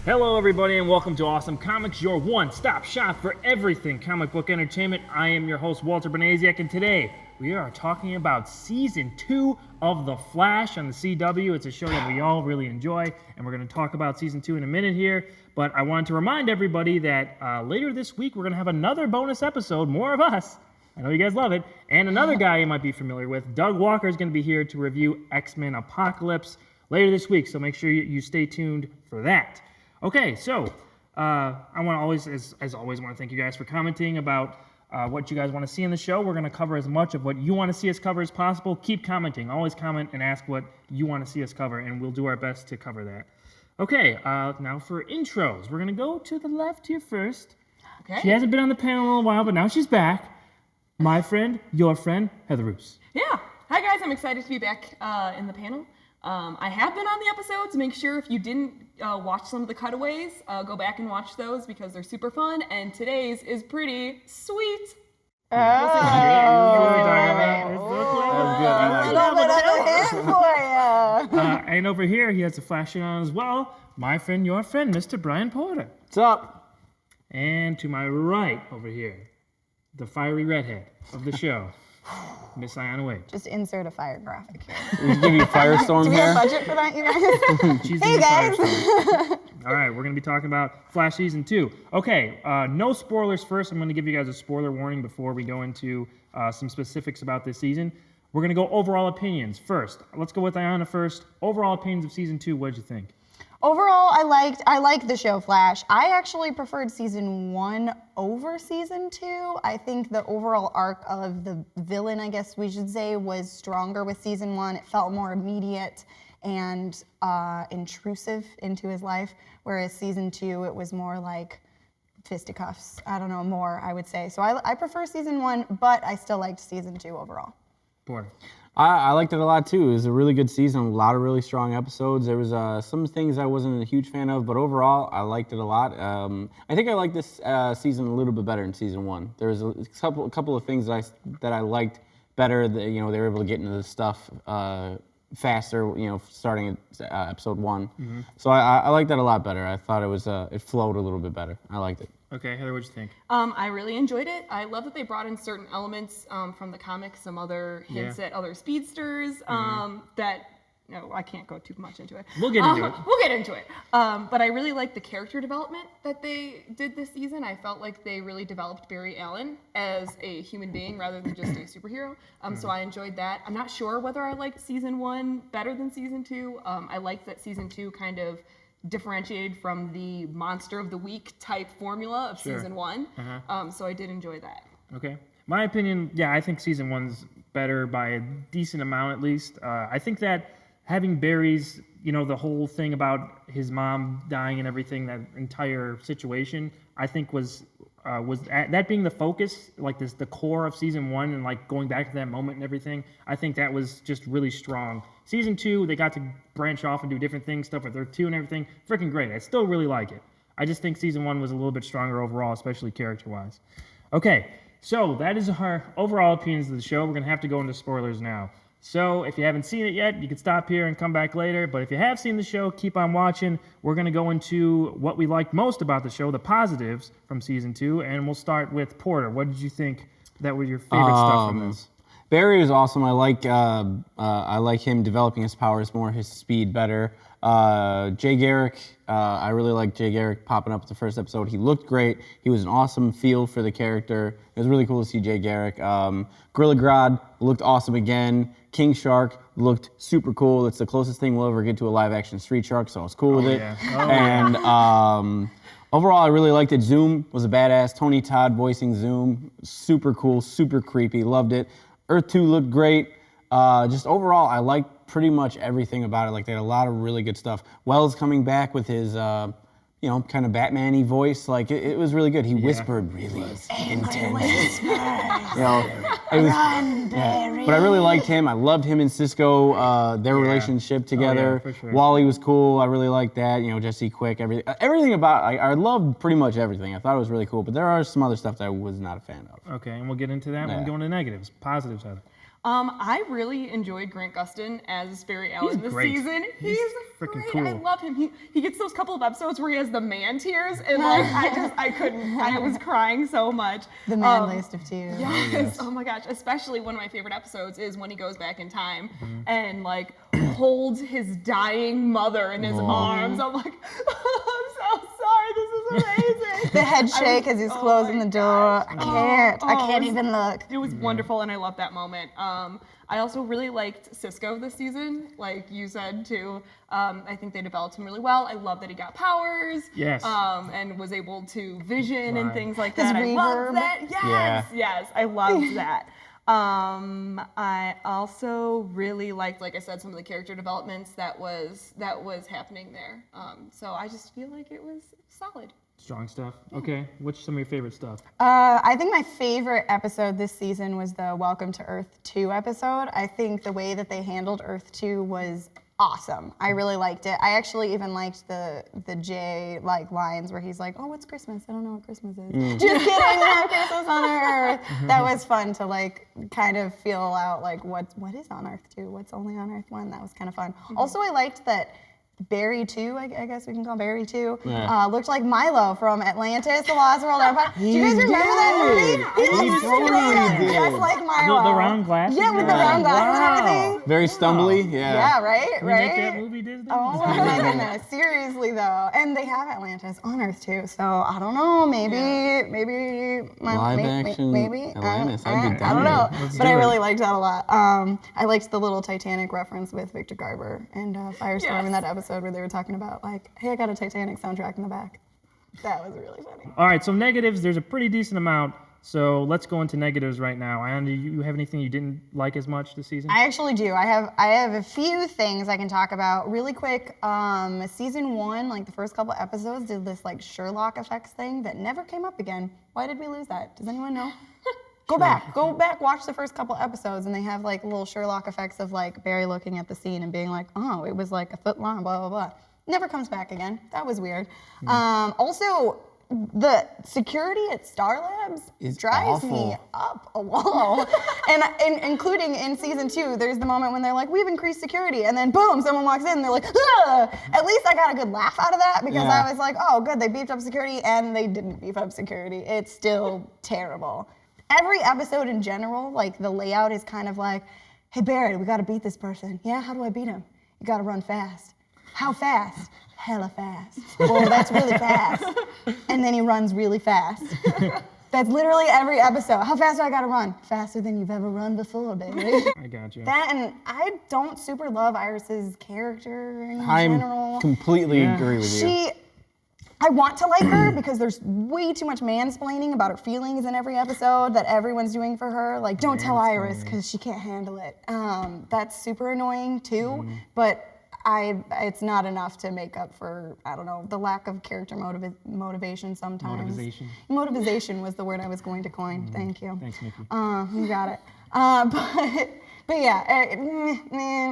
Hello everybody and welcome to Awesome Comics, your one-stop shop for everything comic book entertainment. I am your host Walter Benaziak, and today we are talking about Season 2 of The Flash on the CW. It's a show that we all really enjoy, and we're going to talk about Season 2 in a minute here. But I wanted to remind everybody that later this week we're going to have another bonus episode, more of us. I know you guys love it. And another guy you might be familiar with, Doug Walker, is going to be here to review X-Men Apocalypse later this week, so make sure you stay tuned for that. Okay, so I want to always, as always, want to thank you guys for commenting about what you guys want to see in the show. We're going to cover as much of what you want to see us cover as possible. Keep commenting. Always comment and ask what you want to see us cover, and we'll do our best to cover that. Okay, now for intros. We're going to go to the left here first. Okay. She hasn't been on the panel in a while, but now she's back. My friend, your friend, Heather Roos. Yeah. Hi, guys. I'm excited to be back in the panel. I have been on the episodes. Make sure if you didn't watch some of the cutaways, go back and watch those because they're super fun. And today's is pretty sweet. And over here, he has a flashing on as well. My friend, your friend, Mr. Bryan Porter. What's up? And to my right over here, the fiery redhead of the show, Miss Aiyanna Wade. Just insert a fire graphic here. We give you Firestorm Do we here. have budget for that, you guys? She's Hey, guys. All right, we're going to be talking about Flash Season 2. Okay, no spoilers first. I'm going to give you guys a spoiler warning before we go into some specifics about this season. We're going to go overall opinions first. Let's go with Aiyanna first. Overall opinions of Season 2, what did you think? Overall, I liked the show Flash. I actually preferred Season 1 over Season 2. I think the overall arc of the villain, I guess we should say, was stronger with Season 1. It felt more immediate and intrusive into his life, whereas Season 2, it was more like fisticuffs. I don't know, more, I would say. So I prefer Season 1, but I still liked Season 2 overall. Porter. I liked it a lot too. It was a really good season, a lot of really strong episodes. There was some things I wasn't a huge fan of, but overall I liked it a lot. I think I liked this season a little bit better than Season 1. There was a couple of things that I liked better. That, they were able to get into the stuff faster. Starting at episode 1. Mm-hmm. So I liked that a lot better. I thought it flowed a little bit better. I liked it. Okay, Heather, what'd you think? I really enjoyed it. I love that they brought in certain elements from the comics, some other hints at other speedsters that, no, I can't go too much into it. We'll get into it. We'll get into it. But I really liked the character development that they did this season. I felt like they really developed Barry Allen as a human being rather than just a superhero. So I enjoyed that. I'm not sure whether I liked Season 1 better than Season 2. I liked that Season 2 kind of differentiated from the monster of the week type formula of Season 1. So I did enjoy that. Okay. My opinion, yeah, I think Season 1's better by a decent amount at least. I think that having Barry's, the whole thing about his mom dying and everything, that entire situation, I think was that being the focus, like the core of Season 1 and like going back to that moment and everything, I think that was just really strong. Season 2, they got to branch off and do different things, stuff with Earth 2 and everything. Freaking great. I still really like it. I just think Season 1 was a little bit stronger overall, especially character-wise. Okay, so that is our overall opinions of the show. We're going to have to go into spoilers now. So if you haven't seen it yet, you can stop here and come back later. But if you have seen the show, keep on watching. We're going to go into what we liked most about the show, the positives from Season 2. And we'll start with Porter. What did you think that were your favorite stuff from this? Barry is awesome. I like him developing his powers more, his speed better. Jay Garrick, I really like Jay Garrick popping up at the first episode. He looked great. He was an awesome feel for the character. It was really cool to see Jay Garrick. Gorilla Grodd looked awesome again. King Shark looked super cool. It's the closest thing we'll ever get to a live-action Street Shark, so I was cool with it. And overall, I really liked it. Zoom was a badass. Tony Todd voicing Zoom, super cool, super creepy. Loved it. Earth 2 looked great. Just overall, I liked pretty much everything about it. Like, they had a lot of really good stuff. Wells coming back with his, kind of Batman-y voice. Like, it was really good. He whispered really intense. Barry. But I really liked him. I loved him and Cisco, their relationship together. For sure. Wally was cool. I really liked that. Jesse Quick, everything about it. I loved pretty much everything. I thought it was really cool. But there are some other stuff that I was not a fan of. Okay, and we'll get into that when we go into negatives. Positives, Heather. I really enjoyed Grant Gustin as Barry Allen this great. season. He's Freaking freaking great. I cool. love him. He gets those couple of episodes where he has the man tears, and like I couldn't. I was crying so much. The manliest of tears. Yes. Oh my gosh. Especially one of my favorite episodes is when he goes back in time and like holds his dying mother in his arms. I'm like, I'm so sorry. This is amazing. The head shake as he's closing the door. gosh. I can't it was- even look. It was wonderful, and I love that moment. I also really liked Cisco this season, like you said too. I think they developed him really well. I love that he got powers. Yes. And was able to vision and Right. things like His that. I reverb. love that. Yes. Yeah. Yes. I loved that. I also really liked, like I said, some of the character developments that was happening there. So I just feel like it was solid. Strong stuff. Okay, what's some of your favorite stuff? I think my favorite episode this season was the Welcome to Earth 2 episode. I think the way that they handled Earth 2 was awesome. I really liked it. I actually even liked the Jay like lines where he's like, "Oh, what's Christmas? I don't know what Christmas is." Just kidding, we have Christmas on Earth. That was fun to like kind of feel out like what is on Earth 2? What's only on Earth 1? That was kind of fun. Also, I liked that Barry 2, I guess we can call Barry 2, looked like Milo from Atlantis, The Lost World Empire. Do you guys remember that movie? He looks totally did. just like Milo. The round glasses? Yeah, with the round glasses and everything. Very stumbly. Yeah. Yeah, right? Can we make Right? that movie, Disney? Oh my goodness, seriously though. And they have Atlantis on Earth too, so I don't know, maybe Live action maybe. Atlantis, I'd be I don't down. know, Let's but do I it. really liked that a lot. I liked the little Titanic reference with Victor Garber and Firestorm Yes. in that episode where they were talking about like, hey, I got a Titanic soundtrack in the back. That was really funny. All right, so negatives, there's a pretty decent amount. So let's go into negatives right now. Aiyanna, do you have anything you didn't like as much this season? I actually do. I have a few things I can talk about really quick. Season 1, like the first couple episodes, did this like Sherlock effects thing that never came up again. Why did we lose that? Does anyone know? Go back, watch the first couple episodes, and they have like little Sherlock effects of like Barry looking at the scene and being like, oh, it was like a foot long, blah blah blah. Never comes back again. That was weird. Also, the security at Star Labs Is drives me awful. up a wall. and including in season 2, there's the moment when they're like, we've increased security, and then boom, someone walks in and they're like, ah! At least I got a good laugh out of that because Yeah. I was like, oh good, they beefed up security, and they didn't beef up security. It's still terrible. Every episode in general, like the layout is kind of like, hey Barry, we gotta beat this person. Yeah, how do I beat him? You gotta run fast. How fast? Hella fast. Oh, that's really fast. And then he runs really fast. That's literally every episode. How fast do I gotta run? Faster than you've ever run before, baby. I got you. That, and I don't super love Iris's character in I general. completely agree with you. I want to like her because there's way too much mansplaining about her feelings in every episode that everyone's doing for her. Like, don't tell Iris because she can't handle it. That's super annoying too, but it's not enough to make up for, I don't know, the lack of character motivation sometimes. Motivation. Motivation was the word I was going to coin. Thank you. Thanks, Mickey. You got it. But yeah,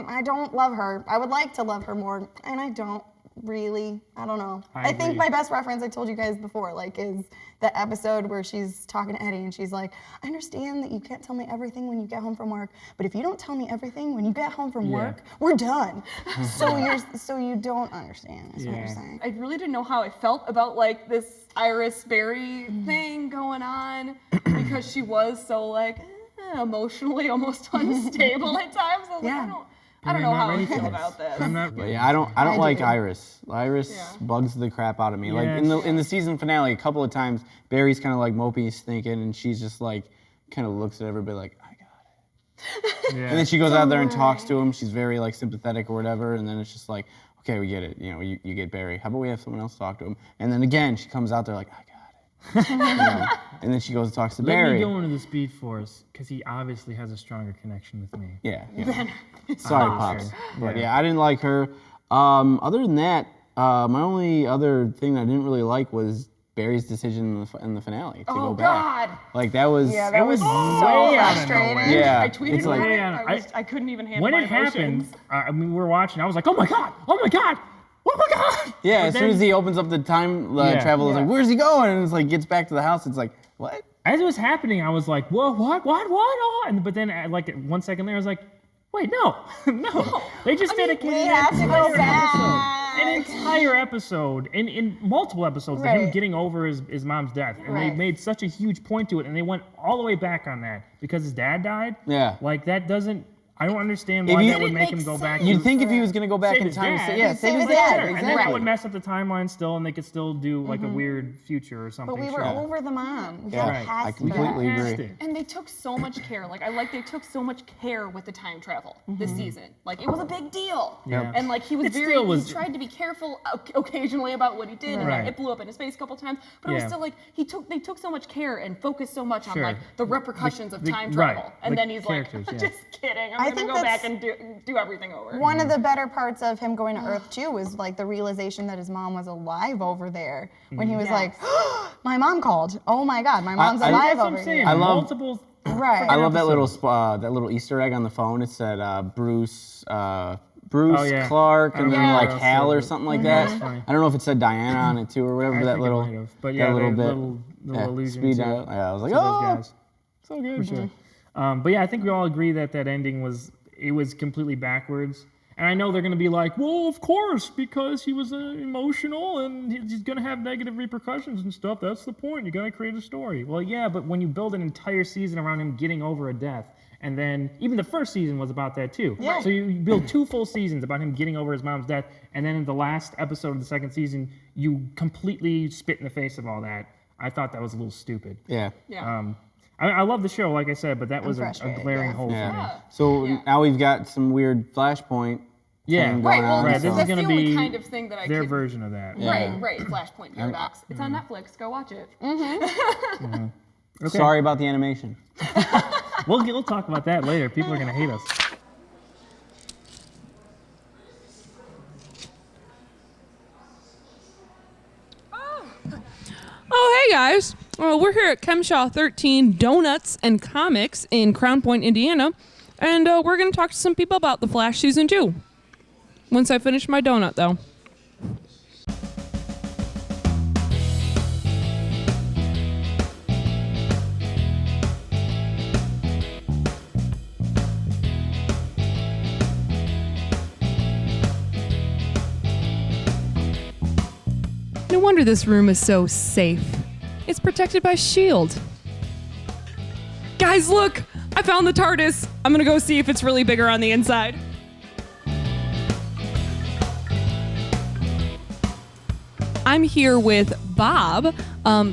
I don't love her. I would like to love her more, and I don't really. I don't know. I I think agree. my best reference I told you guys before, like, is the episode where she's talking to Eddie and she's like, I understand that you can't tell me everything when you get home from work, but if you don't tell me everything when you get home from work, we're done. so you don't understand, is what you're Yeah. saying. I really didn't know how I felt about like this Iris Barry thing going on because she was so like emotionally almost unstable at times. I was Yeah. like, I don't know I'm not how I ready for feel this. about this. I'm not. But yeah, I don't I like do. Iris. Iris Yeah. bugs the crap out of me. Like Yes. in the season finale, a couple of times Barry's kind of like mopey thinking, and she's just like kind of looks at everybody like, I got it. Yeah. And then she goes out there and talks to him. She's very like sympathetic or whatever, and then it's just like, okay, we get it. You know, you get Barry. How about we have someone else talk to him? And then again, she comes out there like, I got it. You know? And then she goes and talks to Let Barry. me go into the Speed Force because he obviously has a stronger connection with me. Yeah. Sorry, Pops. But Yeah. yeah, I didn't like her. Other than that, my only other thing that I didn't really like was Barry's decision in the finale to go Oh back. God! Like that was. Yeah, that was way so out of frustrating. nowhere. Yeah, I tweeted it's like- about it. Yeah, I couldn't even handle When my it happened, emotions. I mean, we were watching. I was like, oh my god, oh my god, oh my god. Yeah, But as soon then- as he opens up the time Yeah. travel, it's Yeah. like, where's he going? And it's like gets back to the house. It's like, what? as it was happening, I was like, whoa, what? Oh. But then, like 1 second later, I was like, wait, no. They just dedicated we have to go an entire episode, in multiple episodes, to him getting over his mom's death. And they made such a huge point to it, and they went all the way back on that because his dad died. Yeah. Like, that doesn't... I don't understand why that would make him go back. You'd think if he was going to go back in time, save his dad. And then that would mess up the timeline still, and they could still do like a weird future or something. But we were over the mom. I completely agree. And they took so much care. Like, they took so much care with the time travel this season. Like, it was a big deal. Yeah. And like, he was he tried to be careful occasionally about what he did, and it blew up in his face a couple times. But it was still like, they took so much care and focused so much on like the repercussions of time travel. And then he's like, just kidding. I'm gonna go back and do everything over. One of the better parts of him going to Earth too was like the realization that his mom was alive over there. When he was like, oh, my mom called. Oh my God, my mom's alive over here. I love multiple. I love that little Easter egg on the phone. It said Bruce Clark, and then like Hal or something like that. I don't know if it said Diana on it too or whatever. That little, but yeah, that little bit, little allusion speed to out. Yeah, I was like, those oh, guys. so good. For sure. But yeah, I think we all agree that ending was completely backwards. And I know they're going to be like, well, of course, because he was emotional and he's going to have negative repercussions and stuff. That's the point. You got to create a story. Well, yeah, but when you build an entire season around him getting over a death, and then even the first season was about that too. Yeah. So you build 2 full seasons about him getting over his mom's death, and then in the last episode of the second season, you completely spit in the face of all that. I thought that was a little stupid. Yeah. I love the show, like I said, but that was a glaring hole for me. So now we've got some weird Flashpoint. Yeah, right. This is going to be kind of thing that their version of that. Right. Flashpoint Paradox. It's on Netflix. Go watch it. Okay. Sorry about the animation. We'll talk about that later. People are going to hate us. Oh, hey guys. We're here at Chemshaw 13 Donutz and Comics in Crown Point, Indiana, and we're going to talk to some people about The Flash Season 2. Once I finish my donut, though. No wonder this room is so safe. It's protected by S.H.I.E.L.D. Guys, look! I found the TARDIS! I'm gonna go see if it's really bigger on the inside. I'm here with Bob.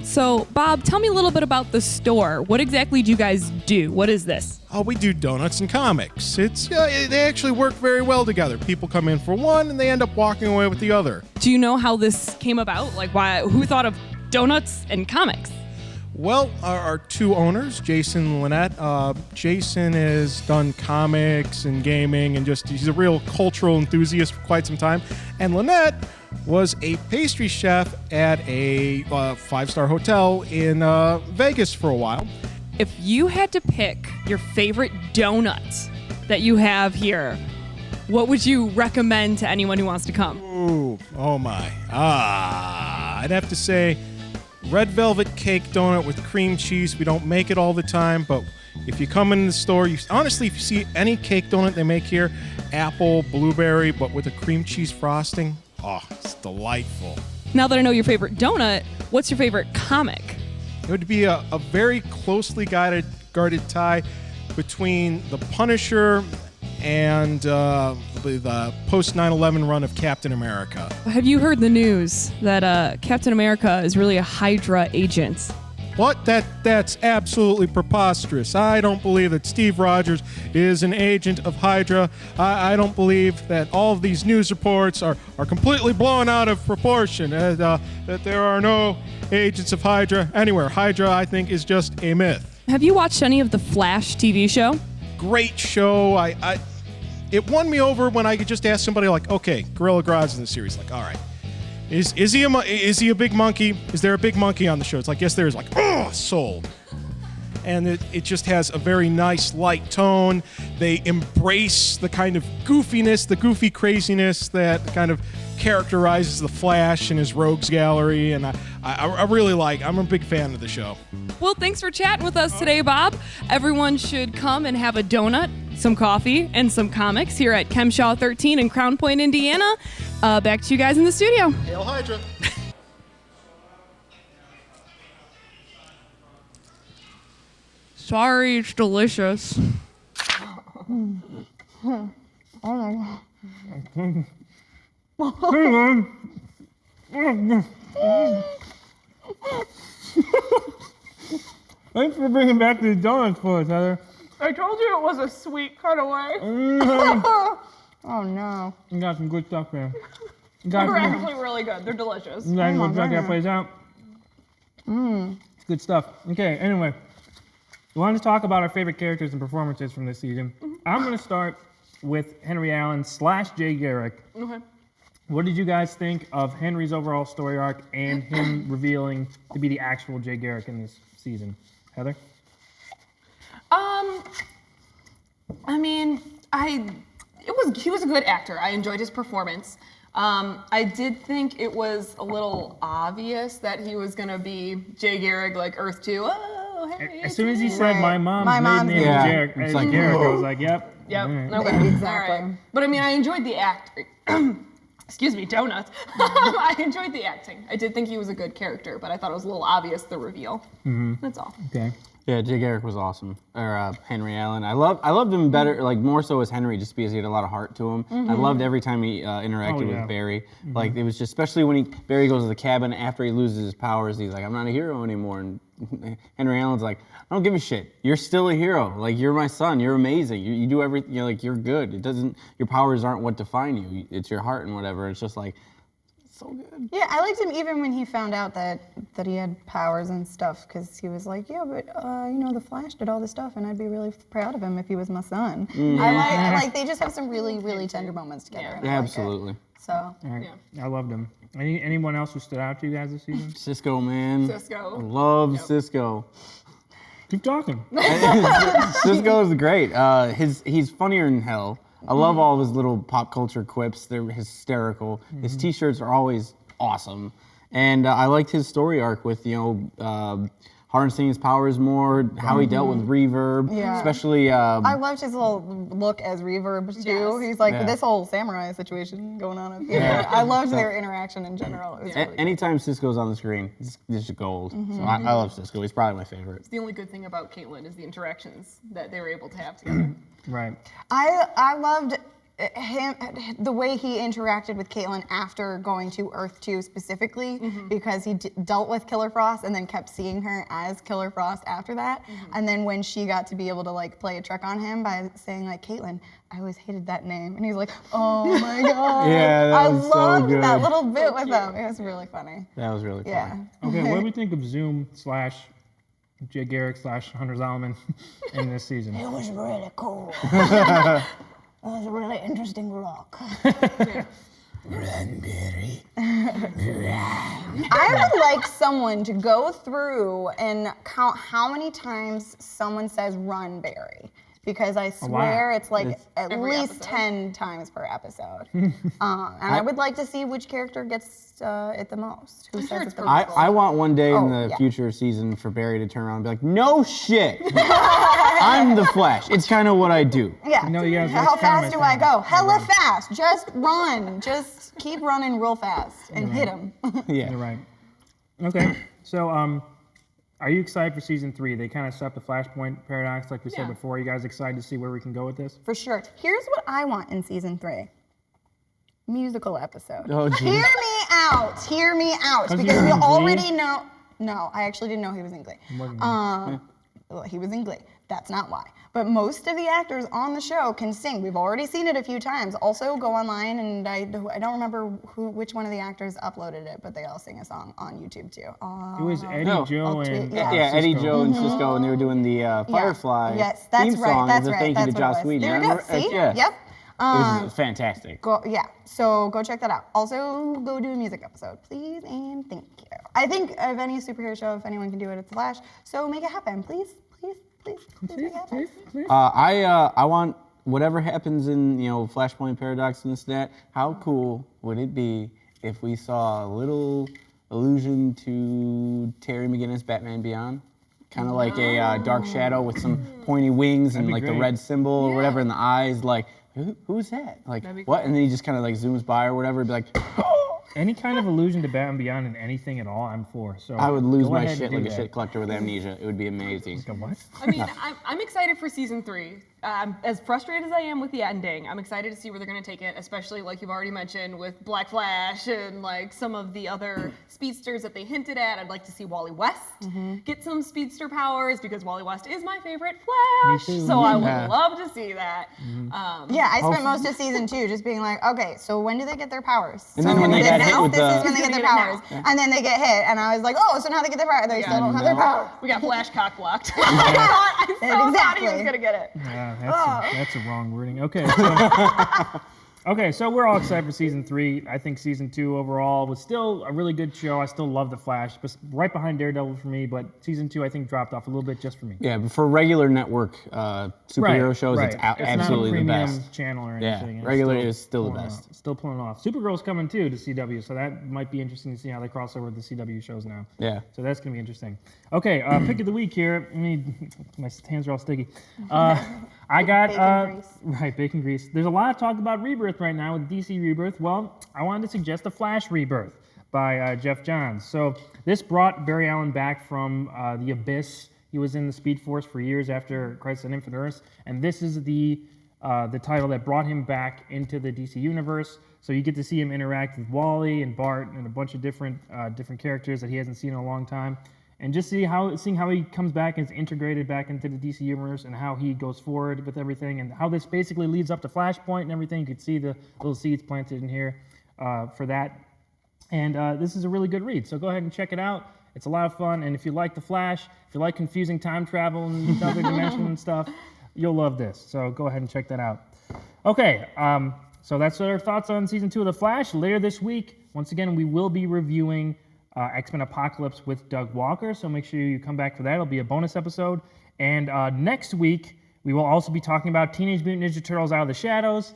So, Bob, tell me a little bit about the store. What exactly do you guys do? What is this? Oh, we do donuts and comics. They actually work very well together. People come in for one, and they end up walking away with the other. Do you know how this came about? Like, who thought of donuts and comics? Well, our 2 owners, Jason and Lynette. Jason has done comics and gaming, and he's a real cultural enthusiast for quite some time. And Lynette was a pastry chef at a 5-star hotel in Vegas for a while. If you had to pick your favorite donut that you have here, what would you recommend to anyone who wants to come? Ooh, oh my. I'd have to say red velvet cake donut with cream cheese. We don't make it all the time, but if you come in the store, honestly, if you see any cake donut they make here, apple, blueberry, but with a cream cheese frosting, oh, it's delightful. Now that I know your favorite donut, what's your favorite comic? It would be a very closely guarded tie between the Punisher and the post 9/11 run of Captain America. Have you heard the news that Captain America is really a Hydra agent? What? That's absolutely preposterous. I don't believe that Steve Rogers is an agent of Hydra. I don't believe that all of these news reports are completely blown out of proportion, that there are no agents of Hydra anywhere. Hydra, I think, is just a myth. Have you watched any of the Flash TV show? Great show. It won me over when I could just ask somebody like, okay, Gorilla Grodd's in the series. Like, all right. Is he a big monkey? Is there a big monkey on the show? It's like, yes, there is. Like, oh, sold. and it just has a very nice light tone. They embrace the kind of goofiness, the goofy craziness that kind of characterizes the Flash and his rogues gallery, and I really I'm a big fan of the show. Well, thanks for chatting with us today, Bob. Everyone should come and have a donut, some coffee, and some comics here at Chemshaw 13 in Crown Point, Indiana. Back to you guys in the studio. Hail Hydra! Sorry, it's delicious. Thanks for bringing back these donuts for us, Heather. I told you it was a sweet cutaway. Oh no. You got some good stuff there. They're actually really good. They're delicious. You guys want to check that place out? It's good stuff. Okay, anyway. We wanted to talk about our favorite characters and performances from this season. I'm going to start with Henry Allen / Jay Garrick. Okay. What did you guys think of Henry's overall story arc and him revealing to be the actual Jay Garrick in this season? Heather? I mean, he was a good actor. I enjoyed his performance. I did think it was a little obvious that he was gonna be Jay Garrick, like Earth 2. Oh, hey. As soon as he said my mom's maiden name is Garrick, I was like, yep. Yep. Right. Okay. Exactly. All right. But I mean, I enjoyed the acting. Excuse me, donuts. I enjoyed the acting. I did think he was a good character, but I thought it was a little obvious, the reveal. That's all. Okay. Yeah, Jay Garrick was awesome. Or Henry Allen. I loved him better, like more so as Henry, just because he had a lot of heart to him. I loved every time he interacted with Barry. Like it was just, especially when Barry goes to the cabin after he loses his powers, he's like, I'm not a hero anymore. And Henry Allen's like, I don't give a shit. You're still a hero. Like you're my son. You're amazing. You do everything. You're like you're good. It doesn't. Your powers aren't what define you. It's your heart and whatever. It's just like. So good. Yeah, I liked him even when he found out that he had powers and stuff, because he was like, yeah, but the Flash did all this stuff, and I'd be really proud of him if he was my son. I like they just have some really, really tender moments together. Yeah, absolutely. So. All right. I loved him. Anyone else who stood out to you guys this season? Cisco, man. Cisco. I love Cisco. Keep talking. Cisco is great. He's funnier than hell. I love all of his little pop culture quips. They're hysterical. His T-shirts are always awesome, and I liked his story arc with harnessing his powers more, how he dealt with Reverb, especially. I loved his little look as Reverb too. Yes. He's like this whole samurai situation going on up here. Yeah. I loved their interaction in general. It was really good. Anytime Cisco's on the screen, it's just gold. So I love Cisco. He's probably my favorite. The only good thing about Caitlin is the interactions that they were able to have together. Right. I loved him, the way he interacted with Caitlin after going to Earth 2 specifically, because he dealt with Killer Frost and then kept seeing her as Killer Frost after that. And then when she got to be able to like play a trick on him by saying like, Caitlin, I always hated that name. And he's like, oh my God. Yeah, that I was so loved good. that little bit with him. It was really funny. That was really funny. Yeah. Okay, what do we think of Zoom / Jay Garrick / Hunter Zolomon in this season? It was really cool. It was a really interesting look. Run, Barry. I would like someone to go through and count how many times someone says run, Barry. Because I swear it's like at least 10 times per episode. And I would like to see which character gets it the most. Who says it the most. I want one day in the yeah. future season for Barry to turn around and be like, no shit. I'm the Flash. It's kind of what I do. Yeah. No, you guys, How that's kinda fast do my I thing. go? Hella fast. Just run. Just keep running real fast and hit him. Yeah. You're right. Okay, so are you excited for season 3? They kind of set up the Flashpoint paradox, like we said before. Are you guys excited to see where we can go with this? For sure. Here's what I want in season 3. Musical episode. Oh, geez. Hear me out. Hear me out. Was he Because we in Glee? already know. No, I actually didn't know he was in Glee. Wasn't Well, he was in Glee. That's not why. But most of the actors on the show can sing. We've already seen it a few times. Also, go online, and I don't remember which one of the actors uploaded it, but they all sing a song on YouTube too. It was Eddie, No. Joe, tweet- and yeah. Yeah, Eddie, Cisco. Joe, and Cisco, and they were doing the Firefly Yes, that's theme right. song That's as a right. thank That's you to what Joss it was. Whedon. There we Remember? go. See? Yeah. Yep. It was fantastic. So go check that out. Also, go do a music episode, please and thank you. I think of any superhero show, if anyone can do it, it's The Flash. So make it happen, please, please, see. What happens. I want whatever happens in Flashpoint Paradox and this and that. How cool would it be if we saw a little allusion to Terry McGinnis' Batman Beyond? Kind of like a Dark Shadow with some pointy wings and like the great. red symbol or whatever in the eyes. Like, who's that? Like, what? And then he just kind of like zooms by or whatever and be like, Any kind of allusion to Batman Beyond in anything at all, I'm for. So I would lose go my ahead shit and do like a that. shit collector with amnesia. It would be amazing. Like a what? I mean, I'm excited for season 3. As frustrated as I am with the ending, I'm excited to see where they're going to take it, especially like you've already mentioned with Black Flash and like some of the other speedsters that they hinted at. I'd like to see Wally West get some speedster powers because Wally West is my favorite Flash. Me too. So I would Yeah. love to see that. Yeah, I spent most of season 2 just being like, okay, so when do they get their powers? And then when they This got hit now? with This the- is when they get their Gonna get it powers. And then they get hit, and I was like, oh, so now they get their power. They still don't have their power. We got Flash cock blocked. I so thought he was Exactly. going to get it. Yeah, that's a wrong wording. Okay. So we're all excited for season 3. I think season 2 overall was still a really good show. I still love The Flash, but right behind Daredevil for me. But season 2, I think, dropped off a little bit just for me. Yeah, but for regular network superhero shows, it's absolutely not a the premium best. channel or Yeah, anything. and regular it's is still the pulling best. off- Still pulling off. Supergirl's coming too to CW, so that might be interesting to see how they cross over with the CW shows now. Yeah. So that's gonna be interesting. Okay, pick of the week here. My hands are all sticky. I got Bacon grease. bacon grease. There's a lot of talk about Rebirth right now with DC Rebirth. Well, I wanted to suggest the Flash Rebirth by Jeff Johns. So this brought Barry Allen back from the Abyss. He was in the Speed Force for years after Crisis on Infinite Earths, and this is the title that brought him back into the DC universe. So you get to see him interact with Wally and Bart and a bunch of different characters that he hasn't seen in a long time, and just seeing how he comes back and is integrated back into the DC universe and how he goes forward with everything and how this basically leads up to Flashpoint and everything. You can see the little seeds planted in here for that. And this is a really good read, so go ahead and check it out. It's a lot of fun, and if you like The Flash, if you like confusing time travel and other dimensions and stuff, you'll love this. So go ahead and check that out. Okay, so that's our thoughts on Season 2 of The Flash. Later this week, once again, we will be reviewing X-Men Apocalypse with Doug Walker, so make sure you come back for that. It'll be a bonus episode. And next week, we will also be talking about Teenage Mutant Ninja Turtles Out of the Shadows.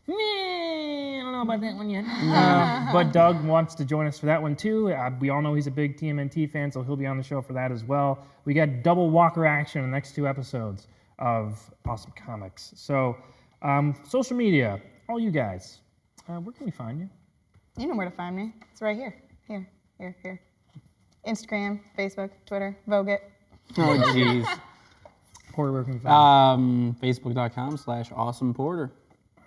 I don't know about that one yet. But Doug wants to join us for that one too. We all know he's a big TMNT fan, so he'll be on the show for that as well. We got double Walker action in the next 2 episodes of Awesome Comics. So, social media, all you guys, where can we find you? You know where to find me. It's right here. Here. Instagram, Facebook, Twitter, Vogue it. Oh, jeez. Porter, where can we find Facebook.com/awesomeporter. you?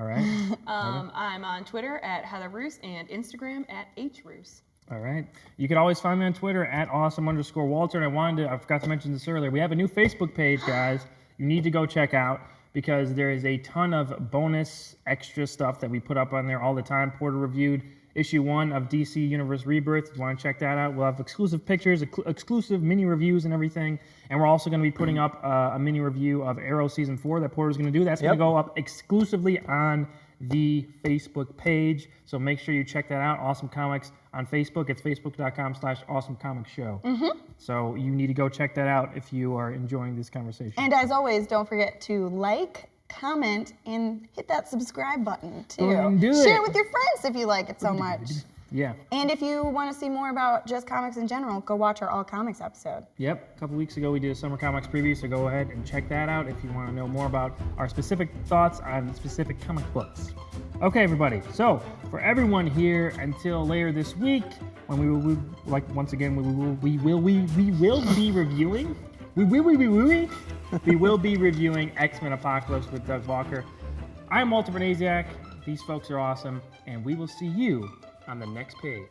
All right. I'm on Twitter at Heather Roos and Instagram at HRoos. All right. You can always find me on Twitter at awesome_Walter. And I forgot to mention this earlier. We have a new Facebook page, guys. You need to go check out because there is a ton of bonus extra stuff that we put up on there all the time. Porter reviewed issue 1 of DC Universe Rebirth. If you want to check that out, we'll have exclusive pictures, exclusive mini reviews and everything. And we're also going to be putting up a mini review of Arrow Season 4 that Porter's going to do. That's going to go up exclusively on the Facebook page. So make sure you check that out. Awesome Comics on Facebook. It's facebook.com/awesomecomicshow. So you need to go check that out if you are enjoying this conversation. And as always, don't forget to like, comment, and hit that subscribe button too. Go ahead and do Share it. it with your friends if you like it so much. Yeah. And if you want to see more about just comics in general, go watch our All Comics episode. Yep, a couple weeks ago we did a Summer Comics preview, so go ahead and check that out if you want to know more about our specific thoughts on specific comic books. Okay, everybody, so for everyone here until later this week, when we will be reviewing X-Men Apocalypse with Doug Walker. I'm Walter Banasiak, these folks are awesome, and we will see you on the next page.